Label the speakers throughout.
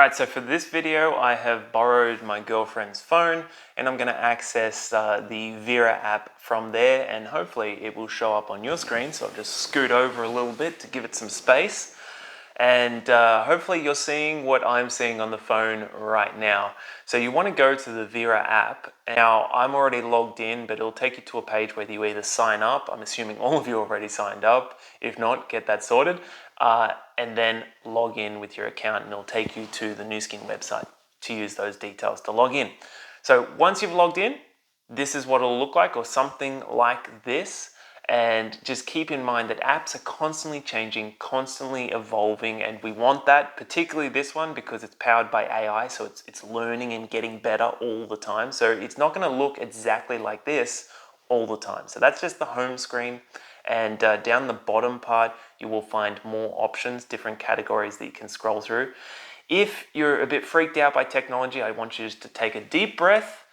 Speaker 1: Alright, so for this video I have borrowed my girlfriend's phone and I'm going to access the Vera app from there, and hopefully it will show up on your screen. So I'll just scoot over a little bit to give it some space, and hopefully you're seeing what I'm seeing on the phone right now. So you want to go to the Vera app. Now I'm already logged in, but it'll take you to a page where you either sign up. I'm assuming all of you already signed up. If not, get that sorted. And then log in with your account, and it'll take you to the Nu Skin website to use those details to log in. So once you've logged in, this is what it'll look like, or something like this. And just keep in mind that apps are constantly changing, constantly evolving, and we want that, particularly this one, because it's powered by AI, so it's learning and getting better all the time. So it's not going to look exactly like this all the time. So that's just the home screen, and down the bottom part you will find more options, different categories that you can scroll through. If you're a bit freaked out by technology, I want you just to take a deep breath,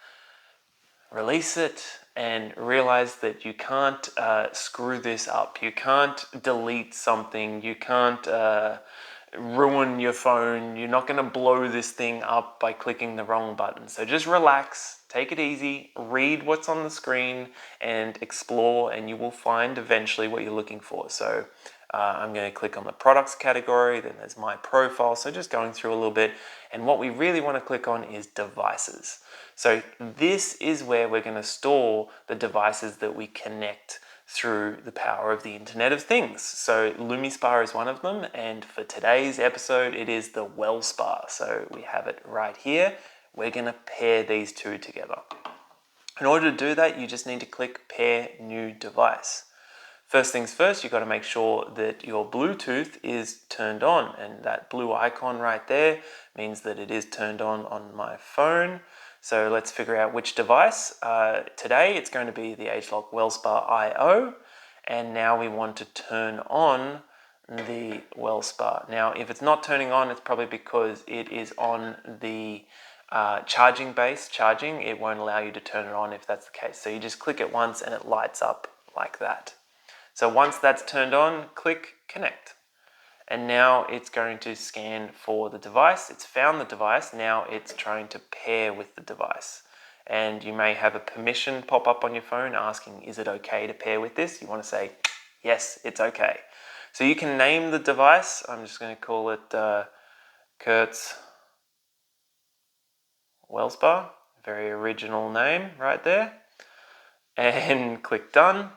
Speaker 1: release it, and realize that you can't screw this up. You can't delete something. You can't ruin your phone. You're not going to blow this thing up by clicking the wrong button. So just relax, take it easy, read what's on the screen, and explore, and you will find eventually what you're looking for. So I'm going to click on the products category, then there's my profile. So just going through a little bit, and what we really want to click on is devices. So this is where we're going to store the devices that we connect through the power of the Internet of Things. So LumiSpa is one of them, and for today's episode it is the Wellspa. So we have it right here. We're going to pair these two together. In order to do that, you just need to click Pair New Device. First things first, you've got to make sure that your Bluetooth is turned on, and that blue icon right there means that it is turned on my phone. So let's figure out which device. Today it's going to be the ageLOC Wellspa IO, and now we want to turn on the Wellspa. Now if it's not turning on, it's probably because it is on the charging base charging. It won't allow you to turn it on if that's the case. So you just click it once and it lights up like that. So once that's turned on, click Connect. And now it's going to scan for the device. It's found the device. Now it's trying to pair with the device. And you may have a permission pop up on your phone asking, is it okay to pair with this? You want to say, yes, it's okay. So you can name the device. I'm just going to call it Kurt's Wellspa. Very original name right there. And click Done.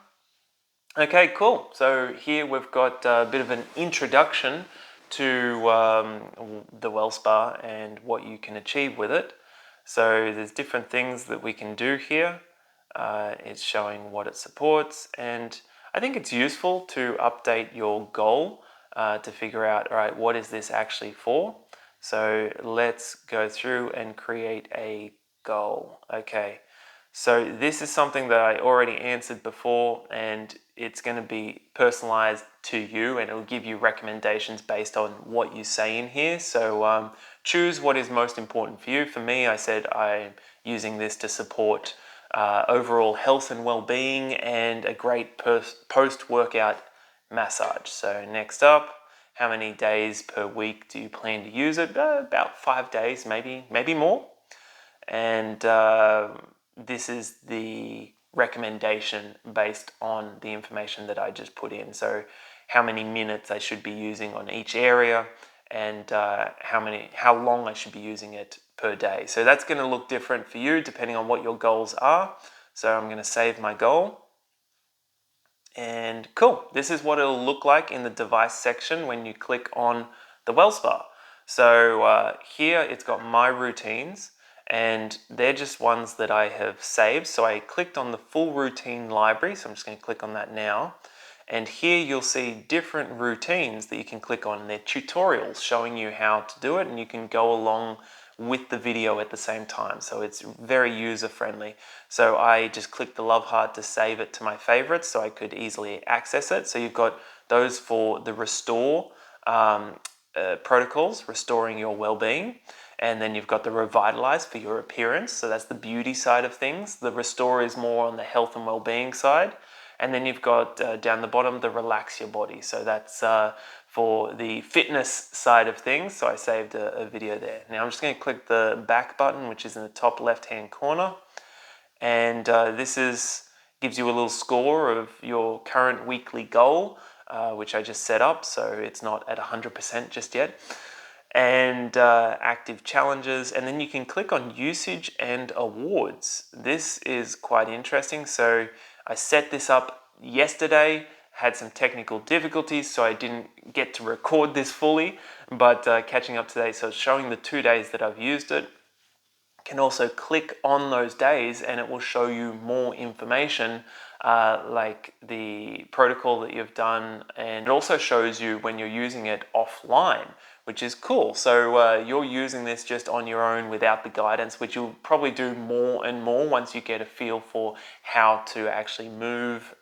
Speaker 1: Okay, cool. So here we've got a bit of an introduction to the Wellspa and what you can achieve with it. So there's different things that we can do here. It's showing what it supports, and I think it's useful to update your goal to figure out, all right, what is this actually for? So let's go through and create a goal. Okay. So this is something that I already answered before, and it's going to be personalized to you, and it will give you recommendations based on what you say in here. So choose what is most important for you. For me, I said I'm using this to support overall health and well-being and a great post-workout massage. So next up, how many days per week do you plan to use it? About 5 days, maybe more. And this is the recommendation based on the information that I just put in. So how many minutes I should be using on each area, and how long I should be using it per day. So that's going to look different for you depending on what your goals are. So I'm going to save my goal. And cool, this is what it'll look like in the device section when you click on the Wellspa. So here it's got my routines, and they're just ones that I have saved. So I clicked on the full routine library, so I'm just going to click on that now. And here you'll see different routines that you can click on. They're tutorials showing you how to do it, and you can go along with the video at the same time. So it's very user friendly. So I just clicked the love heart to save it to my favorites so I could easily access it. So you've got those for the restore protocols, restoring your well-being. And then you've got the revitalize for your appearance. So that's the beauty side of things. The restore is more on the health and well-being side. And then you've got down the bottom, the relax your body. So that's for the fitness side of things, so I saved a video there. Now I'm just going to click the back button, which is in the top left hand corner, and gives you a little score of your current weekly goal, which I just set up, so it's not at 100% just yet, and active challenges, and then you can click on usage and awards. This is quite interesting. So I set this up yesterday, had some technical difficulties, so I didn't get to record this fully, but catching up today, so it's showing the 2 days that I've used it. Can also click on those days and it will show you more information, like the protocol that you've done, and it also shows you when you're using it offline, which is cool. So you're using this just on your own without the guidance, which you'll probably do more and more once you get a feel for how to actually move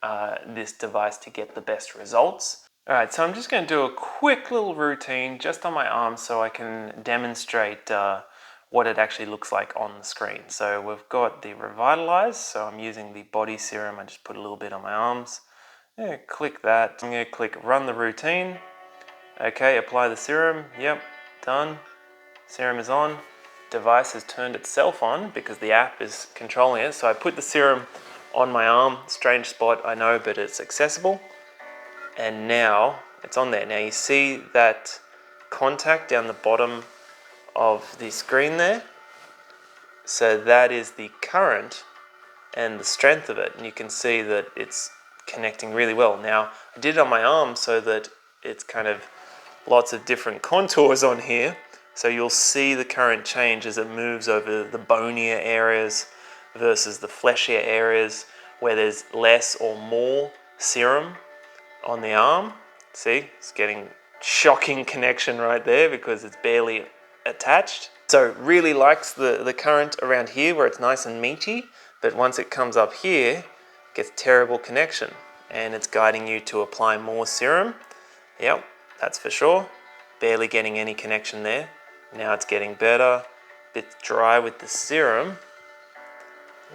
Speaker 1: this device to get the best results. All right, so I'm just going to do a quick little routine just on my arm so I can demonstrate what it actually looks like on the screen. So we've got the Revitalize, so I'm using the body serum. I just put a little bit on my arms. I'm going to click that. I'm going to click Run the Routine. Okay, apply the serum. Yep, done. Serum is on. Device has turned itself on because the app is controlling it. So I put the serum on my arm. Strange spot, I know, but it's accessible. And now it's on there. Now you see that contact down the bottom of the screen there. So that is the current and the strength of it, and you can see that it's connecting really well. Now I did it on my arm so that it's kind of lots of different contours on here, so you'll see the current change as it moves over the bonier areas versus the fleshier areas where there's less or more serum on the arm. See, it's getting shocking connection right there because it's barely attached. So really likes the current around here where it's nice and meaty, but once it comes up here, it gets terrible connection, and it's guiding you to apply more serum. Yep, that's for sure. Barely getting any connection there. Now it's getting better. Bit dry with the serum.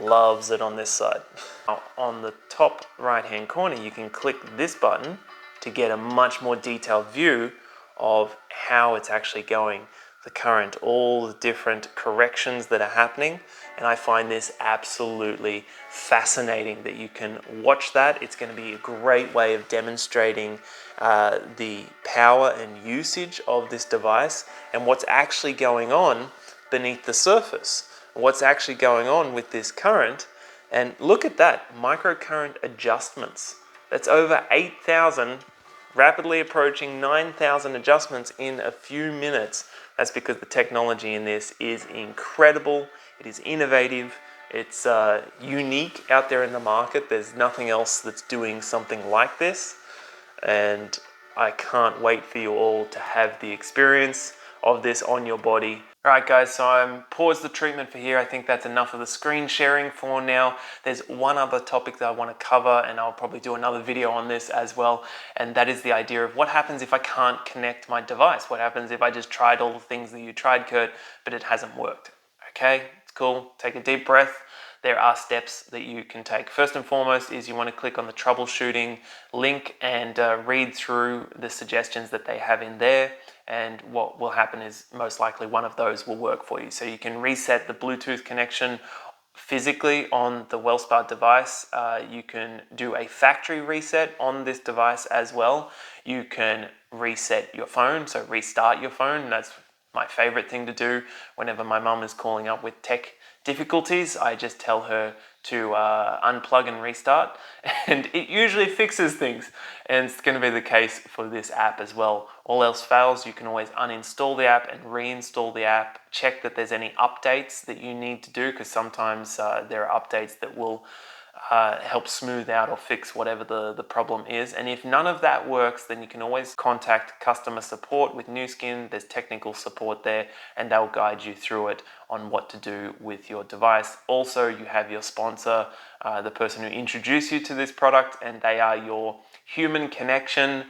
Speaker 1: Loves it on this side. Now, on the top right hand corner, you can click this button to get a much more detailed view of how it's actually going, the current, all the different corrections that are happening. And I find this absolutely fascinating that you can watch that. It's going to be a great way of demonstrating the power and usage of this device and what's actually going on beneath the surface, what's actually going on with this current. And look at that, microcurrent adjustments. That's over 8,000, rapidly approaching 9,000 adjustments in a few minutes. That's because the technology in this is incredible. It is innovative. It's unique out there in the market. There's nothing else that's doing something like this. And I can't wait for you all to have the experience of this on your body. All right, guys, so I'm paused the treatment for here. I think that's enough of the screen sharing for now. There's one other topic that I want to cover, and I'll probably do another video on this as well, and that is the idea of what happens if I can't connect my device. What happens if I just tried all the things that you tried, Kurt, but it hasn't worked? Okay, it's cool. Take a deep breath. There are steps that you can take. First and foremost is you want to click on the troubleshooting link and read through the suggestions that they have in there. And what will happen is most likely one of those will work for you. So you can reset the Bluetooth connection physically on the Wellspa device. You can do a factory reset on this device as well. You can reset your phone, so restart your phone. That's my favorite thing to do whenever my mum is calling up with tech difficulties. I just tell her to unplug and restart, and it usually fixes things. And it's going to be the case for this app as well. All else fails, you can always uninstall the app and reinstall the app. Check that there's any updates that you need to do, because sometimes there are updates that will help smooth out or fix whatever the problem is. And if none of that works, then you can always contact customer support with Nu Skin. There's technical support there, and they'll guide you through it on what to do with your device. Also, you have your sponsor, the person who introduced you to this product, and they are your human connection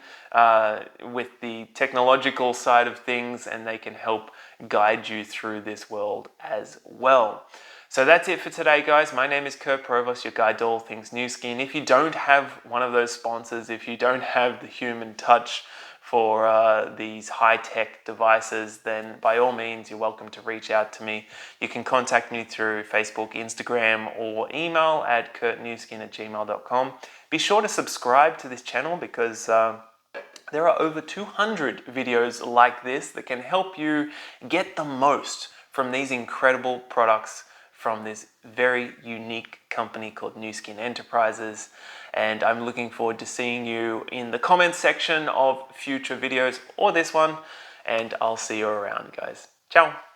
Speaker 1: with the technological side of things, and they can help guide you through this world as well. So that's it for today, guys. My name is Kurt Provost, your guide to all things Nu Skin. If you don't have one of those sponsors, if you don't have the human touch for these high-tech devices, then by all means, you're welcome to reach out to me. You can contact me through Facebook, Instagram, or email at kurtnewskin@gmail.com. Be sure to subscribe to this channel because there are over 200 videos like this that can help you get the most from these incredible products from this very unique company called Nu Skin Enterprises. And I'm looking forward to seeing you in the comments section of future videos or this one. And I'll see you around, guys. Ciao.